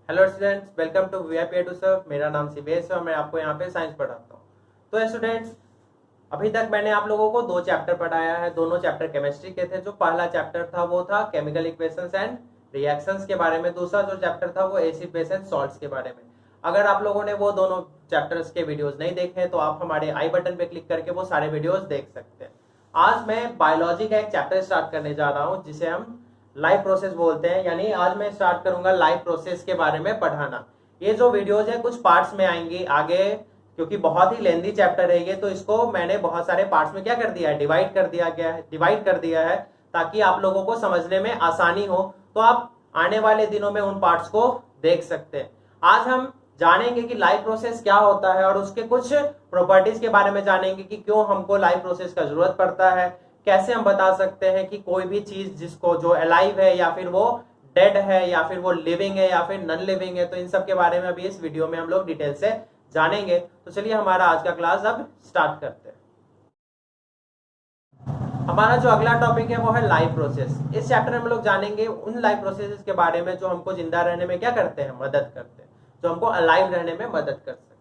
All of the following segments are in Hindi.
Hello students, welcome to VIP to serve. मेरा नाम सिवेश है और मैं आपको यहाँ पे साइंस पढ़ाता हूँ। तो स्टूडेंट्स, अभी तक मैंने आप लोगों को दो चैप्टर पढ़ाया है। दोनों चैप्टर केमिस्ट्री के थे। जो पहला चैप्टर था वो था केमिकल इक्वेशंस एंड रिएक्शंस के बारे में। दूसरा जो चैप्टर था वो एसिड बेस एंड सॉल्ट्स के बारे में। अगर आप लोगों ने वो दोनों चैप्टर्स के वीडियोस नहीं देखे तो आप हमारे आई बटन पे क्लिक करके वो सारे वीडियोस देख सकते हैं। आज मैं बायोलॉजी का एक चैप्टर स्टार्ट करने जा रहा हूँ जिसे हम लाइफ प्रोसेस बोलते हैं। यानी आज मैं स्टार्ट करूंगा लाइफ प्रोसेस के बारे में पढ़ाना। ये जो वीडियोज है कुछ पार्ट्स में आएंगी आगे, क्योंकि बहुत ही लेंदी चैप्टर है ये, तो इसको मैंने बहुत सारे पार्ट्स में क्या कर दिया है, डिवाइड कर दिया है ताकि आप लोगों को समझने में आसानी हो। तो आप आने वाले दिनों में उन पार्ट्स को देख सकते हैं। आज हम जानेंगे कि लाइफ प्रोसेस क्या होता है और उसके कुछ प्रॉपर्टीज के बारे में जानेंगे कि क्यों हमको लाइफ प्रोसेस का जरूरत पड़ता है। कैसे हम बता सकते हैं कि कोई भी चीज जिसको जो अलाइव है या फिर वो डेड है या फिर वो लिविंग है या फिर नॉन लिविंग है। तो इन सब के बारे में अभी इस वीडियो में हम लोग डिटेल से जानेंगे। तो चलिए हमारा आज का क्लास अब स्टार्ट करते हैं। हमारा जो अगला टॉपिक है वो है लाइफ प्रोसेस। इस चैप्टर में हम लोग जानेंगे उन लाइफ प्रोसेस के बारे में जो हमको जिंदा रहने में क्या करते हैं, मदद करते हैं, जो हमको अलाइव रहने में मदद कर सकते हैं।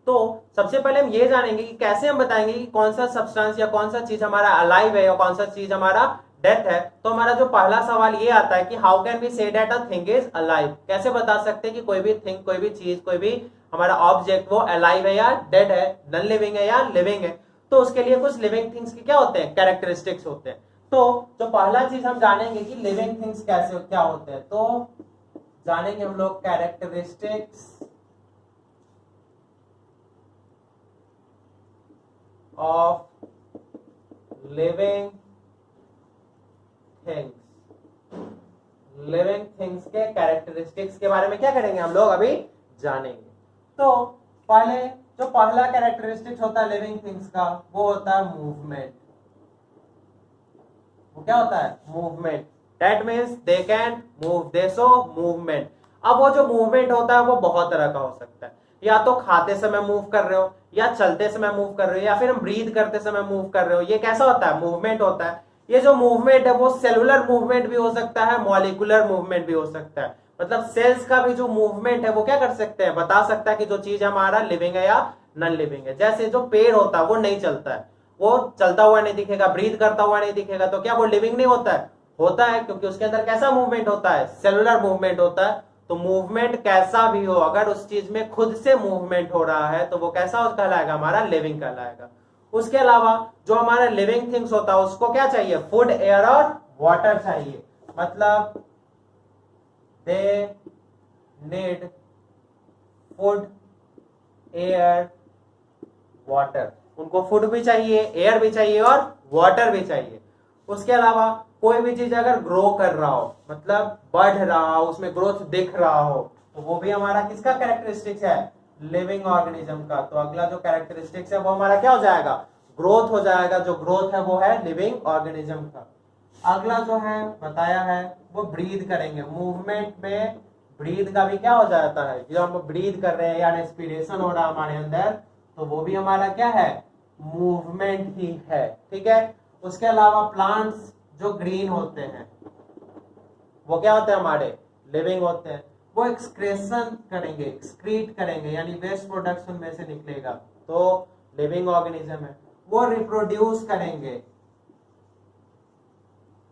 तो सबसे पहले हम ये जानेंगे कि कैसे हम बताएंगे कि कौन सा सब्सटेंस या कौन सा चीज हमारा अलाइव है या कौन सा चीज हमारा डेथ है। तो हमारा जो पहला सवाल ये आता है कि how can we say that a thing is alive. कैसे बता सकते हैं कि कोई भी थिंग, कोई भी चीज, कोई भी हमारा ऑब्जेक्ट वो अलाइव है या डेड है, नॉन लिविंग है या लिविंग है। तो उसके लिए कुछ लिविंग थिंग्स के क्या होते हैं, कैरेक्टरिस्टिक्स होते हैं। तो जो पहला चीज हम जानेंगे कि लिविंग थिंग्स कैसे क्या होते हैं, तो जानेंगे हम लोग characteristics of living things. Living things के कैरेक्टरिस्टिक्स के बारे में क्या करेंगे, हम लोग अभी जानेंगे। तो पहले जो पहला कैरेक्टरिस्टिक्स होता है लिविंग थिंग्स का वो होता है मूवमेंट। वो क्या होता है, movement. That means they can move, they show movement. अब वो जो मूवमेंट होता है वो बहुत तरह का हो सकता है। या तो खाते समय मूव कर रहे हो, या चलते समय मूव कर रहे हो, या फिर हम ब्रीथ करते समय मूव कर रहे हो। ये कैसा होता है, मूवमेंट होता है। ये जो मूवमेंट है वो सेलुलर मूवमेंट भी हो सकता है, मॉलिक्यूलर मूवमेंट भी हो सकता है। मतलब सेल्स का भी जो मूवमेंट है वो क्या कर सकते हैं, बता सकता है कि जो चीज हमारा लिविंग है या नॉन लिविंग है। जैसे जो पेड़ होता है वो नहीं चलता है, वो चलता हुआ नहीं दिखेगा, ब्रीथ करता हुआ नहीं दिखेगा, तो क्या वो लिविंग नहीं होता है? होता है, क्योंकि उसके अंदर कैसा मूवमेंट होता है, सेलुलर मूवमेंट होता है। तो मूवमेंट कैसा भी हो, अगर उस चीज में खुद से मूवमेंट हो रहा है तो वो कैसा कहलाएगा, हमारा लिविंग कहलाएगा। उसके अलावा जो हमारा लिविंग थिंग्स होता है उसको क्या चाहिए, फूड, एयर और वाटर चाहिए। मतलब they need food, air, water. उनको फूड भी चाहिए, एयर भी चाहिए और वाटर भी चाहिए। उसके अलावा कोई भी चीज अगर ग्रो कर रहा हो, मतलब बढ़ रहा हो, उसमें ग्रोथ दिख रहा हो, तो वो भी हमारा किसका कैरेक्टरिस्टिक्स है, लिविंग ऑर्गेनिज्म का। तो अगला जो कैरेक्टरिस्टिक्स है वो हमारा क्या हो जाएगा, ग्रोथ हो जाएगा। जो ग्रोथ है वो है लिविंग ऑर्गेनिज्म का। अगला जो है बताया है वो ब्रीथ करेंगे। मूवमेंट में ब्रीथ का भी क्या हो जाता है, जो हम ब्रीथ कर रहे हैं या रेस्पिरेशन हो रहा है हमारे अंदर, तो वो भी हमारा क्या है, मूवमेंट ही है। ठीक है। उसके अलावा प्लांट्स जो ग्रीन होते हैं वो क्या होते हैं, हमारे लिविंग होते हैं। वो एक्सक्रेशन करेंगे, एक्सक्रीट करेंगे, यानी वेस्ट प्रोडक्ट उनमें से निकलेगा, तो लिविंग ऑर्गेनिज्म है। वो रिप्रोड्यूस करेंगे,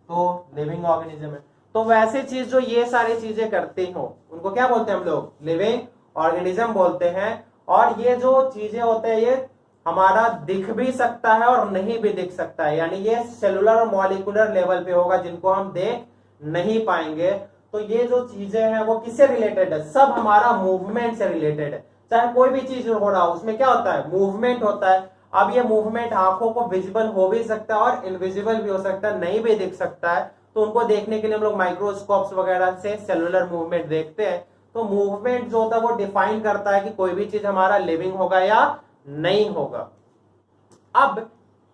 तो लिविंग ऑर्गेनिज्म है। तो वैसे चीज जो ये सारी चीजें करती हो उनको क्या बोलते हैं हम लोग, लिविंग ऑर्गेनिज्म बोलते हैं। और ये जो चीजें होते हैं ये हमारा दिख भी सकता है और नहीं भी दिख सकता है, यानी ये सेलुलर और मॉलिक्यूलर लेवल पे होगा जिनको हम देख नहीं पाएंगे। तो ये जो चीजें हैं वो किससे रिलेटेड है, सब हमारा मूवमेंट से रिलेटेड है। चाहे कोई भी चीज हो रहा हो उसमें क्या होता है, मूवमेंट होता है। अब ये मूवमेंट आंखों को विजिबल हो भी सकता है और इनविजिबल भी हो सकता है, नहीं भी दिख सकता है। तो उनको देखने के लिए हम लोग माइक्रोस्कोप्स वगैरह से सेलुलर मूवमेंट देखते हैं। तो मूवमेंट जो होता है वो डिफाइन करता है कि कोई भी चीज हमारा लिविंग होगा या नहीं होगा। अब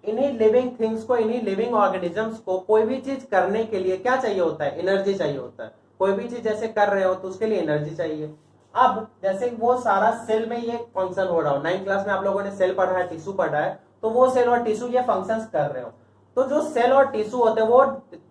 इन्हीं लिविंग थिंग्स को, इन्हीं लिविंग ऑर्गेनिजम्स को कोई भी चीज करने के लिए क्या चाहिए होता है, एनर्जी चाहिए होता है। कोई भी चीज जैसे कर रहे हो तो उसके लिए एनर्जी चाहिए। अब जैसे वो सारा सेल में ये फंक्शन हो रहा हो, 9th क्लास में आप लोगों ने सेल पढ़ा है, टिश्यू पढ़ा है, तो वो सेल और टिश्यू ये फंक्शंस कर रहे हो। तो जो सेल और टिश्यू होते हैं वो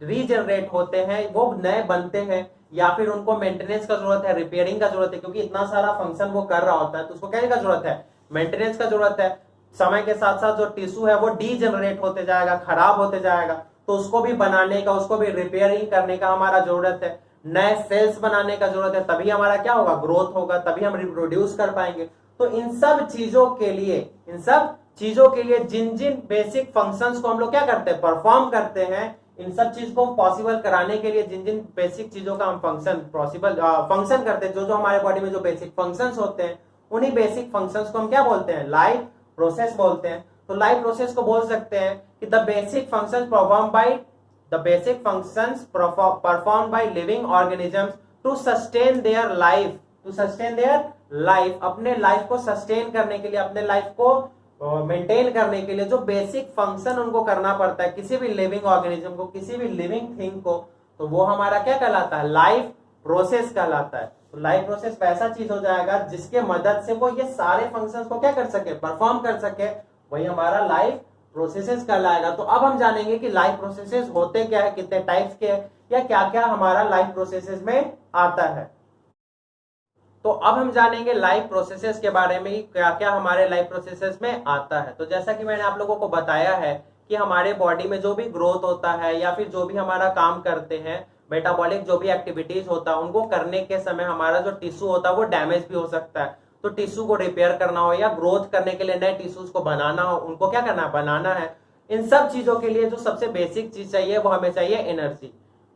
रीजनरेट होते हैं, वो नए बनते हैं। या फिर उनको मेंटेनेंस का जरूरत है, रिपेयरिंग का जरूरत है, क्योंकि इतना सारा फंक्शन वो कर रहा होता है तो उसको क्या का जरूरत है, मेंटेनेंस का जरूरत है। समय के साथ साथ जो टिश्यू है वो डीजेनरेट होते जाएगा, खराब होते जाएगा, तो उसको भी बनाने का, उसको भी रिपेयरिंग करने का हमारा जरूरत है, नए सेल्स बनाने का जरूरत है, तभी हमारा क्या होगा, ग्रोथ होगा, तभी हम रिप्रोड्यूस कर पाएंगे। तो इन सब चीजों के लिए, इन सब चीजों के लिए जिन जिन बेसिक फंक्शंस को हम लोग क्या करते हैं, परफॉर्म करते हैं, इन सब चीज को पॉसिबल कराने के लिए जिन जिन बेसिक चीजों का हम फंक्शन करते हैं, जो जो हमारे बॉडी में जो बेसिक फंक्शंस होते हैं, उन्हीं बेसिक फंक्शंस को हम क्या बोलते हैं, लाइफ प्रोसेस बोलते हैं। तो लाइफ प्रोसेस को बोल सकते हैं कि the basic functions perform by living organisms to sustain their life, अपने लाइफ को सस्टेन करने के लिए, अपने लाइफ को मेंटेन करने के लिए जो बेसिक फंक्शन उनको करना पड़ता है, किसी भी लिविंग ऑर्गेनिज्म को, किसी भी लिविंग थिंग को, तो वो हमारा क्या कहलाता है, लाइफ प्रोसेस कहलाता है। तो लाइफ प्रोसेस वैसा चीज हो जाएगा जिसके मदद से वो ये सारे फंक्शंस को क्या कर सके, परफॉर्म कर सके, वही हमारा लाइफ प्रोसेसेस कहलाएगा। तो अब हम जानेंगे कि लाइफ प्रोसेसेस होते क्या है, कितने टाइप्स के हैं, या क्या क्या हमारा लाइफ प्रोसेसेस में आता है। तो अब हम जानेंगे लाइफ प्रोसेसेस के बारे में, क्या क्या हमारे लाइफ प्रोसेसेस में आता है। तो जैसा कि मैंने आप लोगों को बताया है कि हमारे बॉडी में जो भी ग्रोथ होता है या फिर जो भी हमारा काम करते हैं, मेटाबॉलिक जो भी एक्टिविटीज होता है, उनको करने के समय हमारा जो टिश्यू होता है वो डैमेज भी हो सकता है। तो टिश्यू को रिपेयर करना हो या ग्रोथ करने के लिए नए टिश्यूज को बनाना हो, उनको क्या करना है, बनाना है। इन सब चीजों के लिए जो सबसे बेसिक चीज चाहिए वो हमें चाहिए एनर्जी।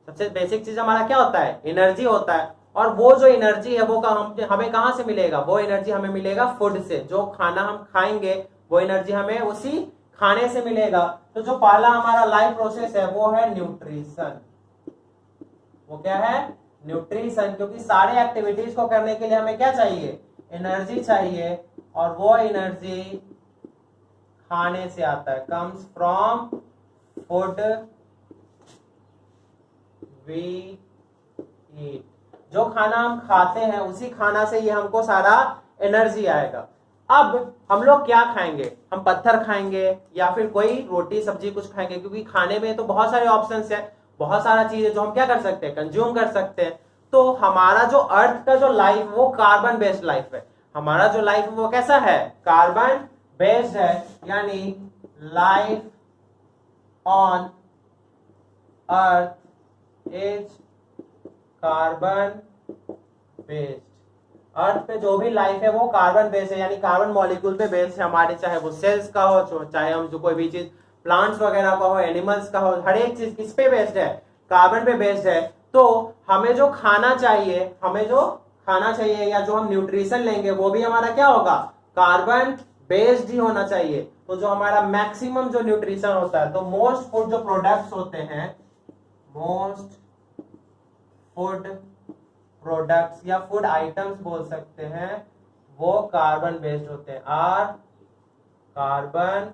सबसे बेसिक चीज हमारा क्या होता है, एनर्जी होता है। और वो जो एनर्जी है वो हमें कहां से मिलेगा, वो एनर्जी हमें मिलेगा फूड से। जो खाना हम खाएंगे वो एनर्जी हमें उसी खाने से मिलेगा। तो जो पहला हमारा लाइफ प्रोसेस है वो है न्यूट्रिशन। वो क्या है, न्यूट्रिशन, क्योंकि सारे एक्टिविटीज को करने के लिए हमें क्या चाहिए, एनर्जी चाहिए, और वो एनर्जी खाने से आता है, comes from food we eat. जो खाना हम खाते हैं उसी खाना से ये हमको सारा एनर्जी आएगा। अब हम लोग क्या खाएंगे, हम पत्थर खाएंगे या फिर कोई रोटी सब्जी कुछ खाएंगे, क्योंकि खाने में तो बहुत सारे ऑप्शंस है, बहुत सारा चीज है जो हम क्या कर सकते हैं, कंज्यूम कर सकते हैं। तो हमारा जो अर्थ का जो लाइफ वो कार्बन बेस्ड लाइफ है। हमारा जो लाइफ वो कैसा है, कार्बन बेस्ड है, यानी life on earth is carbon based. Earth पे जो भी लाइफ है वो कार्बन बेस्ड है, यानी कार्बन मॉलिक्यूल पे बेस्ड है हमारे, चाहे वो सेल्स का हो, चाहे हम जो कोई भी चीज प्लांट्स वगैरह का हो, एनिमल्स का हो, हर एक चीज किस पे बेस्ड है, कार्बन पे बेस्ड है। तो हमें जो खाना चाहिए, या जो हम न्यूट्रिशन लेंगे वो भी हमारा क्या होगा, कार्बन बेस्ड ही होना चाहिए। तो जो हमारा मैक्सिमम जो न्यूट्रिशन होता है, तो मोस्ट फूड जो प्रोडक्ट्स होते हैं, मोस्ट फूड प्रोडक्ट्स या फूड आइटम्स बोल सकते हैं, वो कार्बन बेस्ड होते हैं, आर कार्बन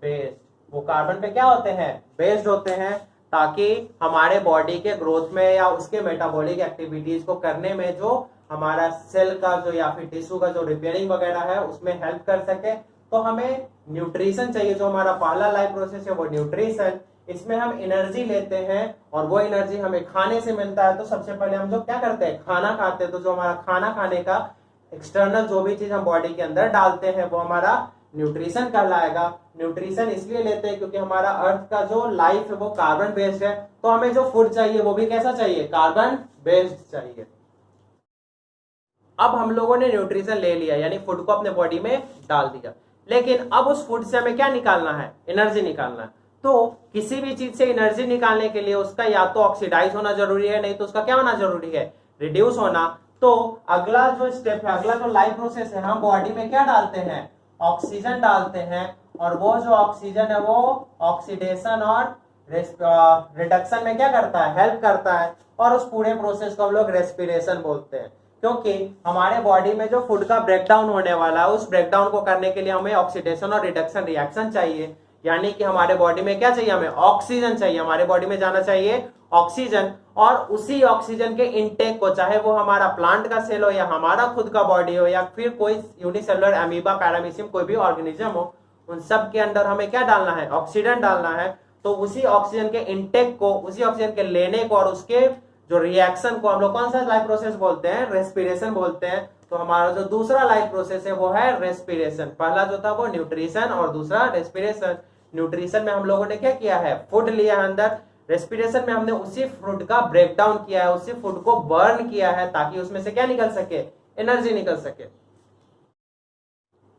बेस्ड। वो कार्बन पे क्या होते हैं, बेस्ड होते हैं, ताकि हमारे बॉडी के ग्रोथ में या उसके मेटाबॉलिक एक्टिविटीज को करने में जो हमारा सेल का जो या फिर टिश्यू का जो रिपेयरिंग वगैरह है उसमें हेल्प कर सके। तो हमें न्यूट्रिशन चाहिए। जो हमारा पहला लाइफ प्रोसेस है वो न्यूट्रिशन, इसमें हम एनर्जी लेते हैं और वो एनर्जी हमें खाने से मिलता है। तो सबसे पहले हम जो क्या करते हैं, खाना खाते हैं। तो जो हमारा खाना खाने का एक्सटर्नल जो भी चीज हम बॉडी के अंदर डालते हैं वो हमारा न्यूट्रिशन कहलाएगा। न्यूट्रिशन इसलिए लेते हैं क्योंकि हमारा अर्थ का जो लाइफ है वो कार्बन बेस्ड है, तो हमें जो फूड चाहिए वो भी कैसा चाहिए, कार्बन बेस्ड चाहिए। अब हम लोगों ने न्यूट्रिशन ले लिया, यानी फूड को अपने बॉडी में डाल दिया, लेकिन अब उस फूड से हमें क्या निकालना है, एनर्जी निकालना है। तो किसी भी चीज से एनर्जी निकालने के लिए उसका या तो ऑक्सीडाइज होना जरूरी है, नहीं तो उसका क्या होना जरूरी है, रिड्यूस होना। तो अगला जो स्टेप है, अगला जो लाइफ प्रोसेस है, हम बॉडी में क्या डालते हैं, ऑक्सीजन डालते हैं, और वो जो ऑक्सीजन है वो ऑक्सीडेशन और रिडक्शन में क्या करता है, हेल्प करता है। और उस पूरे प्रोसेस को हम लोग रेस्पिरेशन बोलते हैं, क्योंकि हमारे बॉडी में जो फूड का ब्रेकडाउन होने वाला है उस ब्रेकडाउन को करने के लिए हमें ऑक्सीडेशन और रिडक्शन रिएक्शन चाहिए। यानी कि हमारे बॉडी में क्या चाहिए, हमें ऑक्सीजन चाहिए, हमारे बॉडी में जाना चाहिए ऑक्सीजन, और उसी ऑक्सीजन के इनटेक को, चाहे वो हमारा प्लांट का सेल हो या हमारा खुद का बॉडी हो या फिर कोई यूनिसेलुलर अमीबा पैरामीशियम कोई भी ऑर्गेनिज्म हो, उन सब के अंदर हमें क्या डालना है, ऑक्सीजन डालना है। तो उसी ऑक्सीजन के इनटेक को, उसी ऑक्सीजन के लेने को और उसके जो रिएक्शन को हम लोग कौन सा लाइफ प्रोसेस बोलते हैं, रेस्पिरेशन बोलते हैं। तो हमारा जो दूसरा लाइफ प्रोसेस है वो है रेस्पिरेशन। पहला जो था वो न्यूट्रिशन और दूसरा रेस्पिरेशन। न्यूट्रिशन में हम लोगों ने क्या किया है, फूड लिया है अंदर। रेस्पिरेशन में हमने उसी फूड का ब्रेक डाउन किया है, उसी फूड को बर्न किया है ताकि उसमें से क्या निकल सके, एनर्जी निकल सके।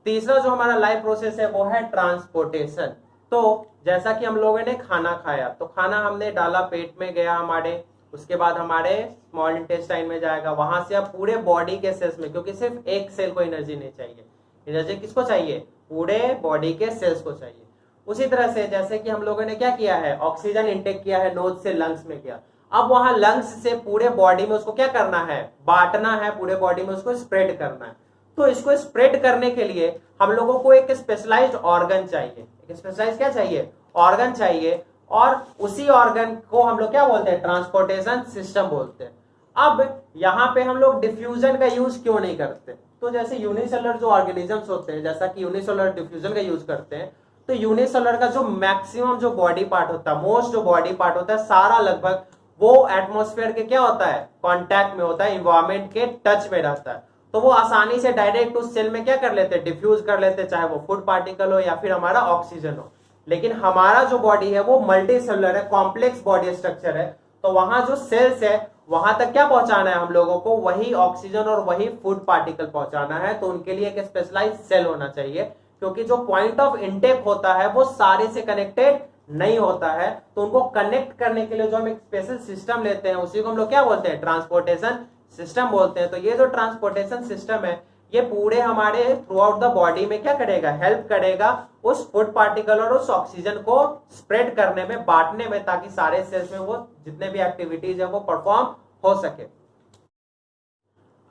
तीसरा जो हमारा लाइफ प्रोसेस है वो है ट्रांसपोर्टेशन। तो जैसा कि हम लोगों ने खाना खाया, तो खाना हमने डाला, पेट में गया हमारे, उसके बाद हमारे स्मॉल इंटेस्टाइन में जाएगा, वहां से अब पूरे बॉडी के सेल्स में, क्योंकि सिर्फ एक सेल को एनर्जी नहीं चाहिए, एनर्जी किसको चाहिए, पूरे बॉडी के सेल्स को चाहिए। उसी तरह से जैसे कि हम लोगों ने क्या किया है, ऑक्सीजन इंटेक किया है, नोज से लंग्स में किया, अब वहां लंग्स से पूरे बॉडी में उसको क्या करना है, बांटना है, पूरे बॉडी में उसको स्प्रेड करना है। तो इसको स्प्रेड करने के लिए हम लोगों को एक स्पेशलाइज्ड ऑर्गन चाहिए, एक स्पेशलाइज्ड क्या चाहिए, ऑर्गन चाहिए, और उसी ऑर्गन को हम लोग क्या बोलते हैं, ट्रांसपोर्टेशन सिस्टम बोलते हैं। अब यहाँ पे हम लोग डिफ्यूजन का यूज क्यों नहीं करते, तो जैसे यूनिसेलुलर जो ऑर्गेनिजम्स होते हैं, जैसा कि यूनिसेलुलर डिफ्यूजन का यूज करते हैं, तो यूनिसेलुलर का जो मैक्सिमम जो बॉडी पार्ट होता है, मोस्ट जो बॉडी पार्ट होता है, सारा लगभग वो एटमॉस्फेयर के क्या होता है, कांटेक्ट में होता है, इन्वायरमेंट के टच में रहता है। तो वो आसानी से डायरेक्ट उस सेल में क्या कर लेते हैं, डिफ्यूज कर लेते हैं, चाहे वो फूड पार्टिकल हो या फिर हमारा ऑक्सीजन हो। लेकिन हमारा जो बॉडी है वो मल्टी सेलुलर है, कॉम्प्लेक्स बॉडी स्ट्रक्चर है, तो वहां जो सेल्स है वहां तक क्या पहुंचाना है हम लोगों को, वही ऑक्सीजन और वही फूड पार्टिकल पहुंचाना है। तो उनके लिए एक स्पेशलाइज्ड सेल होना चाहिए, क्योंकि जो पॉइंट ऑफ इंटेक होता है वो सारे से कनेक्टेड नहीं होता है। तो उनको कनेक्ट करने के लिए जो हम एक स्पेशल सिस्टम लेते हैं, उसी को हम लोग क्या बोलते हैं, ट्रांसपोर्टेशन सिस्टम बोलते हैं। तो ये जो ट्रांसपोर्टेशन सिस्टम है, ये पूरे हमारे थ्रू आउट द बॉडी में क्या करेगा, हेल्प करेगा उस फूड पार्टिकल और उस ऑक्सीजन को स्प्रेड करने में, बांटने में, ताकि सारे सेल्स में वो जितने भी एक्टिविटीज है वो परफॉर्म हो सके।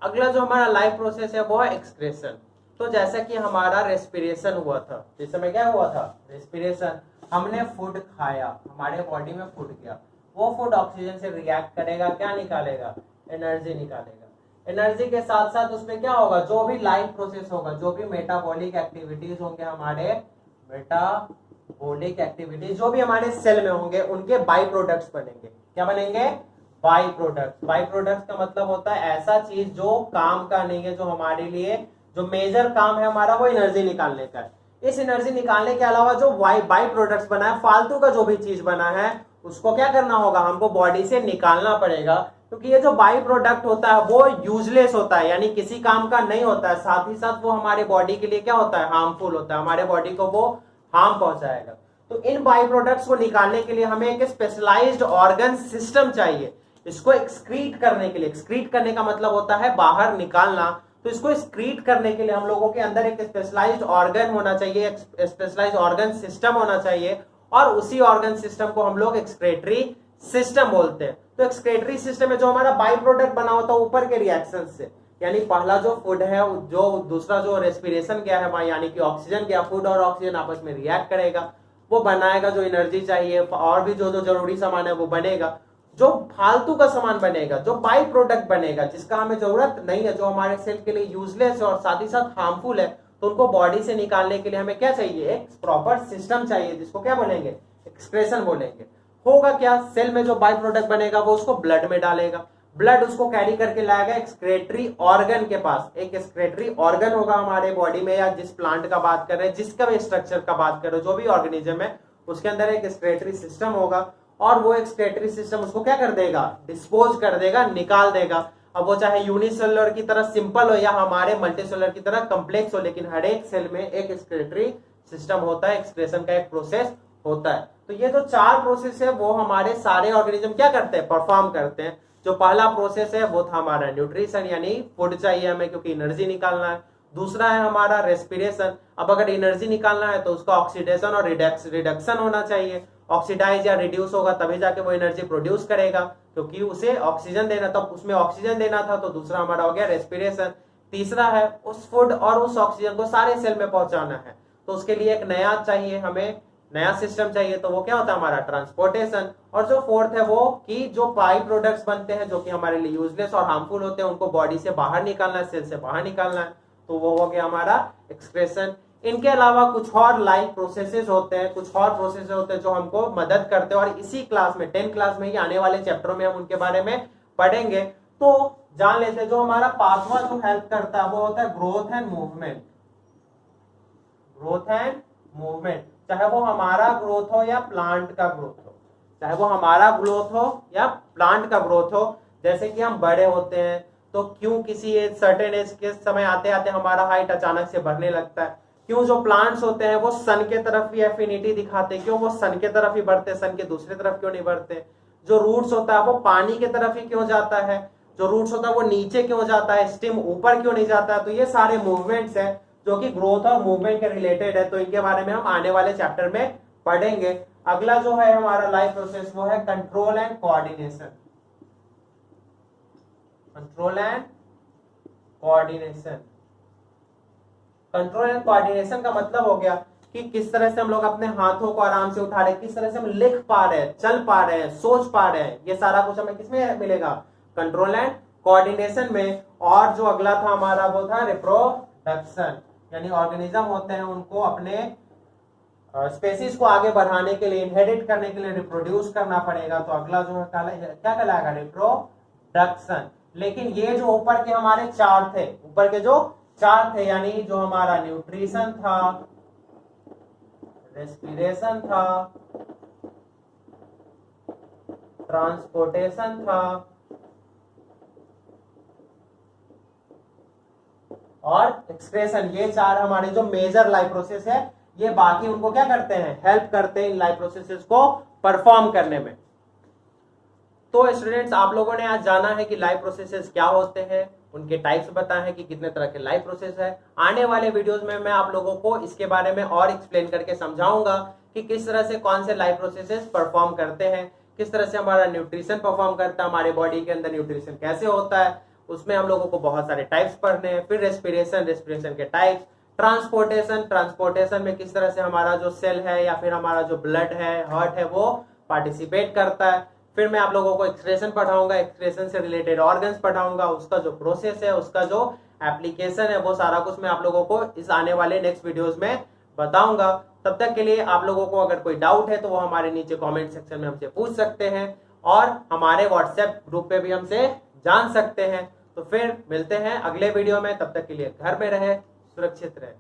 अगला जो हमारा लाइफ प्रोसेस है वो है एक्सक्रेशन। तो जैसा कि हमारा रेस्पिरेशन हुआ था, जिस समय क्या हुआ था, रेस्पिरेशन, हमने फूड खाया, हमारे बॉडी में फूड गया, वो फूड ऑक्सीजन से रिएक्ट करेगा, क्या निकालेगा, एनर्जी निकालेगा। एनर्जी के साथ साथ उसमें क्या होगा, जो भी लाइफ प्रोसेस होगा, जो भी मेटाबॉलिक एक्टिविटीज होंगे, हमारे मेटाबॉलिक एक्टिविटीज जो भी हमारे सेल में होंगे, उनके बाई प्रोडक्ट्स बनेंगे। क्या बनेंगे, बाई प्रोडक्ट्स। बाई प्रोडक्ट्स का मतलब होता है ऐसा चीज जो काम का नहीं है, जो हमारे लिए जो मेजर काम है हमारा वो एनर्जी निकालने का है। इस एनर्जी निकालने के अलावा जो बाई प्रोडक्ट्स बना है, फालतू का जो भी चीज बना है, उसको क्या करना होगा, हमको बॉडी से निकालना पड़ेगा। क्योंकि ये जो बाई प्रोडक्ट होता है वो यूजलेस होता है, यानी किसी काम का नहीं होता है, साथ ही साथ वो हमारे बॉडी के लिए क्या होता है, हार्मफुल होता है, हमारे बॉडी को वो हार्म पहुंचाएगा। तो इन बाई प्रोडक्ट्स को निकालने के लिए हमें एक स्पेशलाइज्ड ऑर्गन सिस्टम चाहिए, इसको एक्सक्रीट करने के लिए। एक्सक्रीट करने का मतलब होता है बाहर निकालना। तो इसको एक्सक्रीट करने के लिए हम लोगों के अंदर एक स्पेशलाइज्ड ऑर्गन होना चाहिए, एक स्पेशलाइज्ड ऑर्गन सिस्टम होना चाहिए, और उसी ऑर्गन सिस्टम को हम लोग एक्सक्रेटरी सिस्टम बोलते हैं। तो एक्सक्रेटरी सिस्टम में जो हमारा बाई प्रोडक्ट बना होता है ऊपर के रिएक्शन से, यानी पहला जो फूड है, जो दूसरा जो रेस्पिरेशन गया है, यानी कि ऑक्सीजन गया, फूड और ऑक्सीजन आपस में रिएक्ट करेगा, वो बनाएगा जो एनर्जी चाहिए, और भी जो जो जरूरी सामान है वो बनेगा। जो फालतू का सामान बनेगा, जो बाई प्रोडक्ट बनेगा, जिसका हमें जरूरत नहीं है, जो हमारे सेल के लिए यूजलेस है और साथ ही साथ हार्मफुल है, तो उनको बॉडी से निकालने के लिए हमें क्या चाहिए, एक प्रॉपर सिस्टम चाहिए, जिसको क्या बोलेंगे, एक्सक्रेशन बोलेंगे। होगा क्या, सेल में जो बाई प्रोडक्ट बनेगा वो उसको ब्लड में डालेगा, ब्लड उसको कैरी करके लाएगा एक्सक्रेटरी ऑर्गन के पास। एक एक्सक्रेटरी ऑर्गन होगा हमारे बॉडी में, या जिस प्लांट का बात कर रहे हैं, जिसका भी स्ट्रक्चर का बात कर रहे हो, जो भी ऑर्गेनिज्म है, उसके अंदर एक एक्सक्रेटरी सिस्टम होगा, और वो एक्सक्रेटरी सिस्टम उसको क्या कर देगा, डिस्पोज कर देगा, निकाल देगा। अब वो चाहे यूनिसेलुलर की तरह सिंपल हो या हमारे मल्टीसेलुलर की तरह कम्प्लेक्स हो, लेकिन हर एक सेल में एक एक्सक्रेटरी सिस्टम होता है, एक्सक्रेशन का एक प्रोसेस होता है। तो ये जो चार प्रोसेस है वो हमारे सारे ऑर्गेनिज्म क्या करते हैं, परफॉर्म करते हैं। जो पहला प्रोसेस है वो था हमारा न्यूट्रिशन, यानी फूड चाहिए हमें क्योंकि एनर्जी निकालना है। दूसरा है हमारा रेस्पिरेशन, अब अगर एनर्जी निकालना है तो उसका ऑक्सीडेशन और रिडक्शन होना चाहिए, ऑक्सीडाइज या रिड्यूस होगा तभी जाके वो एनर्जी प्रोड्यूस करेगा, क्योंकि उसे ऑक्सीजन देना था, उसमें ऑक्सीजन देना था। तो दूसरा हमारा हो गया रेस्पिरेशन। तीसरा है उस फूड और उस ऑक्सीजन को सारे सेल में पहुंचाना है, तो उसके लिए एक नया चाहिए, हमें नया सिस्टम चाहिए, तो वो क्या होता है हमारा ट्रांसपोर्टेशन। और जो फोर्थ है वो कि जो बाई प्रोडक्ट्स बनते हैं जो कि हमारे लिए यूजलेस और हार्मफुल होते हैं, उनको बॉडी से बाहर निकालना है, सेल से बाहर निकालना है, तो वो हो गया हमारा एक्सक्रेशन। इनके अलावा कुछ और लाइफ प्रोसेसेस होते हैं, कुछ और प्रोसेसेस होते हैं जो हमको मदद करते हैं, और इसी क्लास में 10 क्लास में ही आने वाले चैप्टरों में हम उनके बारे में पढ़ेंगे। तो जान लेते हैं जो हमारा पाथवा जो हेल्प करता है वो होता है growth and movement. Growth and movement, चाहे वो हमारा ग्रोथ हो या प्लांट का ग्रोथ हो, चाहे वो हमारा ग्रोथ हो या प्लांट का ग्रोथ हो। जैसे कि हम बड़े होते हैं तो क्यों किसी एज सर्टेन एज के समय आते आते हमारा हाइट अचानक से बढ़ने लगता है, क्यों जो प्लांट्स होते हैं वो सन के तरफ ही एफिनिटी दिखाते हैं, क्यों वो सन के तरफ ही बढ़ते, सन के दूसरी तरफ क्यों नहीं बढ़ते। जो रूट्स होता है वो पानी के तरफ ही क्यों जाता है, जो रूट्स होता है वो नीचे क्यों जाता है, स्टेम ऊपर क्यों नहीं जाता है। तो ये सारे मूवमेंट्स हैं जो कि ग्रोथ और मूवमेंट के रिलेटेड है, तो इनके बारे में हम आने वाले चैप्टर में पढ़ेंगे। अगला जो है हमारा लाइफ प्रोसेस वो है control and coordination. Control and coordination, control and coordination का मतलब हो गया कि किस तरह से हम लोग अपने हाथों को आराम से उठा रहे हैं, किस तरह से हम लिख पा रहे हैं, चल पा रहे हैं, सोच पा रहे हैं, ये सारा कुछ हमें किसमें मिलेगा, कंट्रोल एंड कोऑर्डिनेशन में। और जो अगला था हमारा वो था रिप्रोडक्शन, यानी ऑर्गेनिज्म होते हैं उनको अपने स्पेसीज को आगे बढ़ाने के लिए, इनहेरिट करने के लिए रिप्रोड्यूस करना पड़ेगा। तो अगला जो है क्या कहलाएगा, रिप्रोडक्शन। लेकिन ये जो ऊपर के हमारे चार थे, ऊपर के जो चार थे, यानी जो हमारा न्यूट्रिशन था, रेस्पिरेशन था, ट्रांसपोर्टेशन था और एक्सक्रेशन, ये चार हमारे जो मेजर लाइफ प्रोसेस है, ये बाकी उनको क्या करते हैं, हेल्प करते हैं इन लाइफ प्रोसेसेस को परफॉर्म करने में। तो स्टूडेंट्स, आप लोगों ने आज जाना है कि लाइफ प्रोसेसेस क्या होते हैं, उनके टाइप्स बताए हैं कि कितने तरह के लाइफ प्रोसेस है। आने वाले वीडियोस में मैं आप लोगों को इसके बारे में और एक्सप्लेन करके समझाऊंगा कि किस तरह से कौन से लाइफ प्रोसेसेस परफॉर्म करते हैं, किस तरह से हमारा न्यूट्रिशन परफॉर्म करता है, हमारे बॉडी के अंदर न्यूट्रिशन कैसे होता है, उसमें हम लोगों को बहुत सारे टाइप्स पढ़ने हैं। फिर रेस्पिरेशन, रेस्पिरेशन के टाइप्स, ट्रांसपोर्टेशन, ट्रांसपोर्टेशन में किस तरह से हमारा जो सेल है या फिर हमारा जो ब्लड है, हार्ट है, वो पार्टिसिपेट करता है। फिर मैं आप लोगों को एक्सक्रेशन पढ़ाऊंगा, एक्सक्रेशन से रिलेटेड ऑर्गन्स पढ़ाऊंगा, उसका जो प्रोसेस है, उसका जो एप्लीकेशन है, वो सारा कुछ मैं आप लोगों को इस आने वाले नेक्स्ट वीडियोस में बताऊंगा। तब तक के लिए आप लोगों को अगर कोई डाउट है तो वो हमारे नीचे कमेंट सेक्शन में हमसे पूछ सकते हैं और हमारे व्हाट्सएप ग्रुप पे भी हमसे जान सकते हैं। तो फिर मिलते हैं अगले वीडियो में, तब तक के लिए घर में रहे, सुरक्षित रहे।